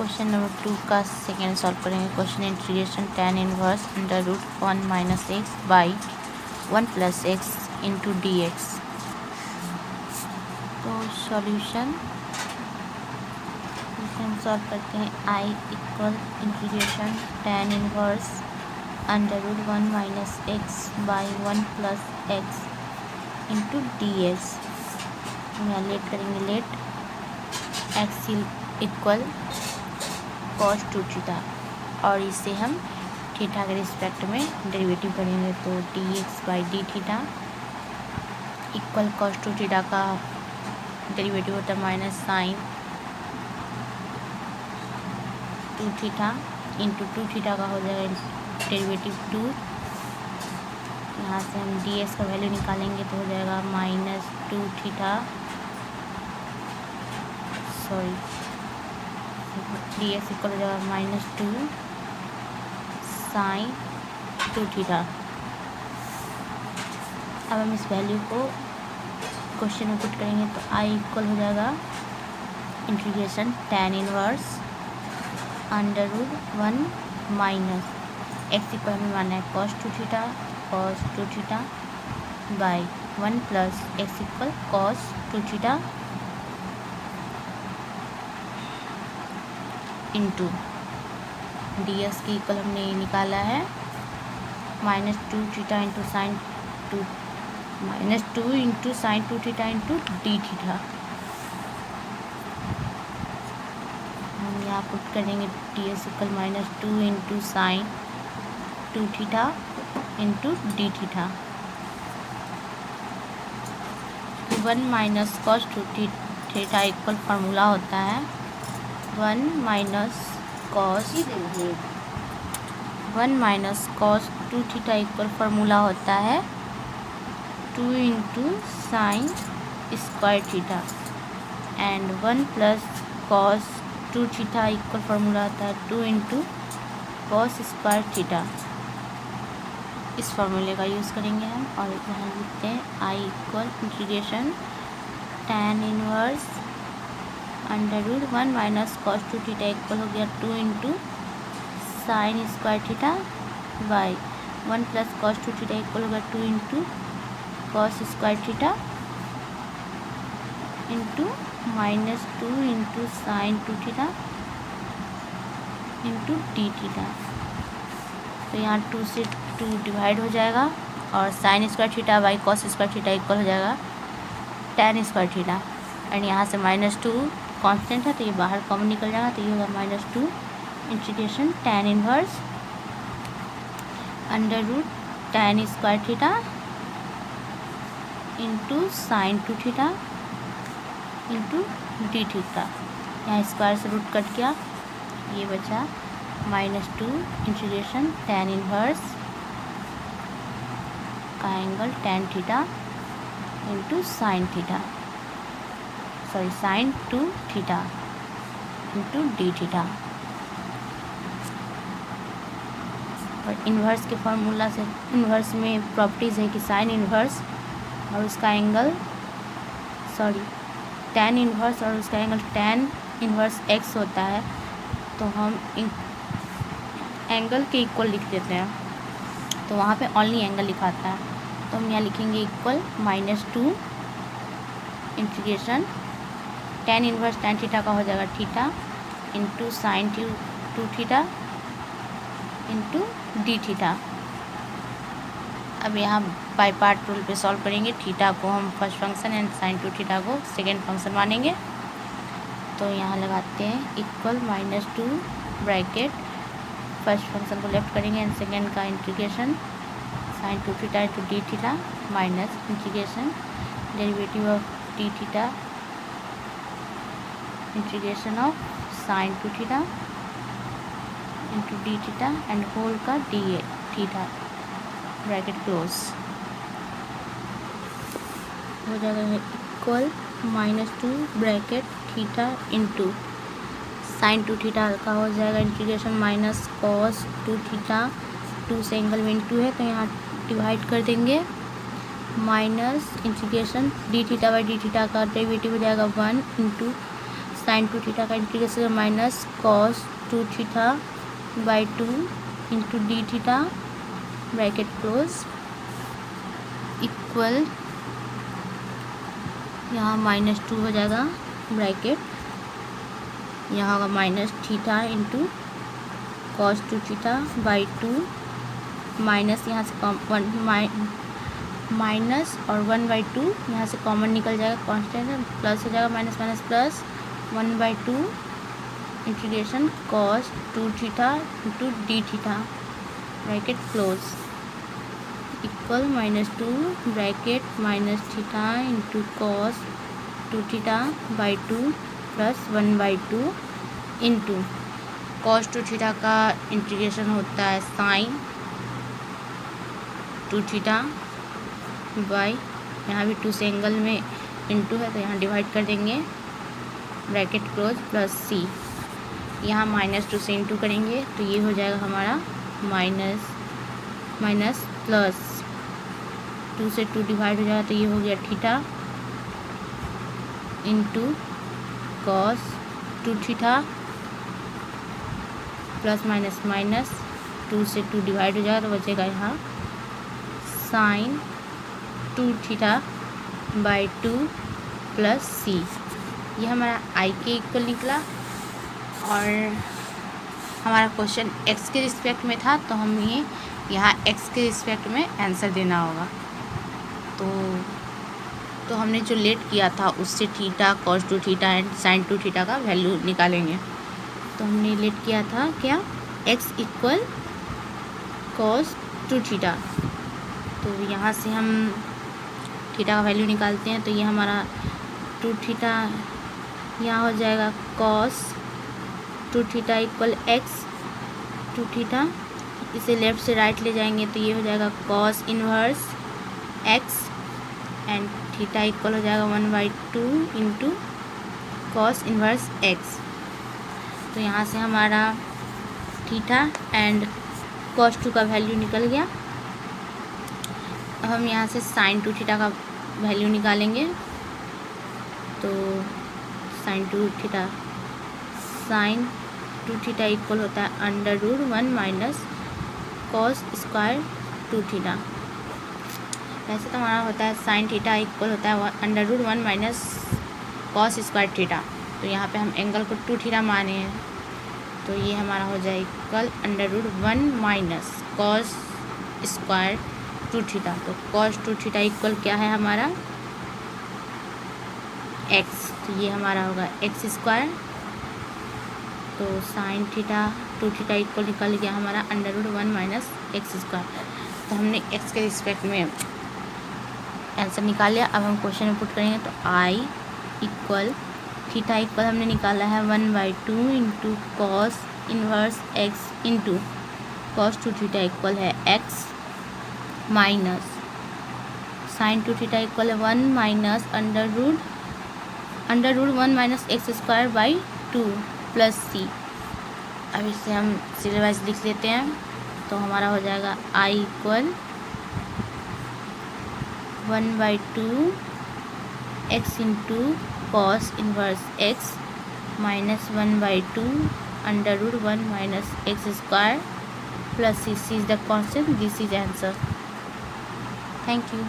Question number 2 का second solve करेंगे। Question integration tan inverse under root 1 minus X by 1 plus X into D X. तो solution हम solve करते हैं। I equal integration tan inverse under root 1 minus X by 1 plus X into D X. यहाँ let करेंगे, let X equal cos 2 theta और इसे हम theta के रिस्पेक्ट में डेरिवेटिव करेंगे। तो d x by d theta equal cos 2 theta का डेरिवेटिव होता है minus sine 2 theta into 2 theta का हो जाएगा डेरिवेटिव 2। यहाँ से हम डी एक्स का वैल्यू निकालेंगे तो हो जाएगा minus 2 theta, sorry D x equal हो जाएगा माइनस 2 साइन 2 थीटा। अब हम इस वैल्यू को क्वेश्चन में पुट करेंगे तो आई इक्वल हो जाएगा integration tan inverse under root 1 minus x equal में माना है cos 2 theta by 1 plus x equal cos 2 theta into D x की इक्वल हमने निकाला है minus 2 theta into sine 2 minus 2 into sine 2 theta into D theta. हम यहाँ put करेंगे d x equal minus 2 into sine 2 theta into D theta. 1 minus cos 2 theta equal formula होता है 1 minus cos 2 theta equal formula होता है 2 into sine square theta and 1 plus cos 2 theta equal formula होता है 2 into cos square theta. इस फार्मूले का use करेंगे हम और यहाँ लिखते हैं I equal integration tan inverse under root 1 minus cos 2 theta equal हो गया 2 into sine square theta by 1 plus cos 2 theta equal हो गया 2 into cos square theta into minus 2 into sine 2 theta into D theta. तो यहाँ 2 से 2 divide हो जाएगा और sine square theta by cos square theta equal हो जाएगा tan स्क्वायर थीटा एंड यहाँ से माइनस 2 कांस्टेंट है तो ये बाहर कॉमन निकल जाएगा तो ये होगा minus 2 integration tan inverse under root tan square theta into sine 2 theta into D theta. यहाँ स्क्वायर से रूट कट गया, ये बचा माइनस 2 इंटीग्रेशन tan इनवर्स का angle tan theta into sine theta, sorry sine 2 theta into D theta. और inverse के formula से inverse में प्रॉपर्टीज़ है कि साइन इन्वर्स और उसका एंगल सॉरी tan इन्वर्स और उसका एंगल tan इन्वर्स x होता है तो हम एंगल के इक्वल लिख देते हैं तो वहाँ पे ओनली एंगल लिखाता है तो हम यहाँ लिखेंगे equal minus 2 integration tan inverse tan theta का हो जाएगा theta into sine 2 theta into D theta. अब यहाँ बाई पार्ट रूल पे सॉल्व करेंगे। थीटा को हम first function and sine 2 theta को सेकेंड फंक्शन मानेंगे तो यहाँ लगाते हैं equal minus 2 bracket first function को लेफ्ट करेंगे एंड सेकेंड का integration sine 2 theta into D theta minus integration derivative of d theta integration of sine 2 theta into D theta and whole का d theta bracket close हो जाएगा equal minus 2 bracket theta into sine 2 theta का हो जाएगा integration minus cos 2 theta 2 से angle में into है तो यहाँ डिवाइड कर देंगे minus integration D theta by d theta का डेरिवेटिव हो जाएगा 1 इंटू साइन टू थीटा का integration minus cos two theta by two into D theta bracket close equal, यहाँ -2 हो जाएगा ब्रैकेट, यहाँ होगा minus theta into cos two theta by two minus, यहाँ से माइनस और 1/2 यहाँ से कॉमन निकल जाएगा, कांस्टेंट है, प्लस हो जाएगा, minus minus plus 1/2 integration cos two theta into D theta bracket close equal -2 bracket minus theta into cos two theta by two plus 1/2 into cos two theta का integration होता है sign two theta by, यहाँ भी 2 से angle में into है तो यहाँ डिवाइड कर देंगे ब्रैकेट क्लोज प्लस सी, यहाँ -2 से इंटू करेंगे तो ये हो जाएगा हमारा माइनस प्लस 2 से 2 डिवाइड हो जाएगा तो ये हो गया theta into cos two theta plus minus 2 से 2 डिवाइड हो जाएगा तो बचेगा यहाँ sine two theta by 2 plus C. ये हमारा आई के इक्वल निकला और हमारा क्वेश्चन एक्स के रिस्पेक्ट में था तो हमें यहाँ एक्स के रिस्पेक्ट में आंसर देना होगा। तो हमने जो लेट किया था उससे theta cos two theta and sign two theta का वैल्यू निकालेंगे। तो हमने लेट किया था क्या, x equal cos two theta, तो यहाँ से हम थीटा का वैल्यू निकालते हैं तो ये हमारा टू थीटा यहाँ हो जाएगा cos two theta equal x two theta, इसे लेफ़्ट से राइट ले जाएंगे तो ये हो जाएगा cos inverse x and theta equal हो जाएगा 1/2 इंटू कॉस इनवर्स एक्स। तो यहाँ से हमारा थीटा एंड कॉस टू का वैल्यू निकल गया। अब हम यहाँ से साइन टू थीटा का वैल्यू निकालेंगे तो साइन टू थीटा इक्वल होता है √1 minus cos square two theta. वैसे तो हमारा होता है साइन थीटा इक्वल होता है √1 माइनस कॉस स्क्वायर थीटा, तो यहाँ पे हम एंगल को 2 थीटा माने हैं तो ये हमारा हो जाए equal √1 minus cos square two theta. तो कॉस टू थीटा इक्वल क्या है हमारा एक्स, तो ये हमारा होगा एक्स स्क्वायर। तो sine theta two theta equal निकल गया हमारा √1 माइनस एक्स स्क्वायर। तो हमने एक्स के रिस्पेक्ट में आंसर निकाल लिया। अब हम क्वेश्चन में पुट करेंगे तो आई इक्वल थीटा इक्वल हमने निकाला है 1/2 into cos inverse X into cos two theta equal है X minus sine two theta equal है 1 minus √1 minus X square by 2 plus C. अब इसे हम सीरियल वाइज लिख लेते हैं तो हमारा हो जाएगा I equal 1/2 X into cos inverse X minus 1/2 √1 minus X square plus C is the constant, this is answer. Thank you.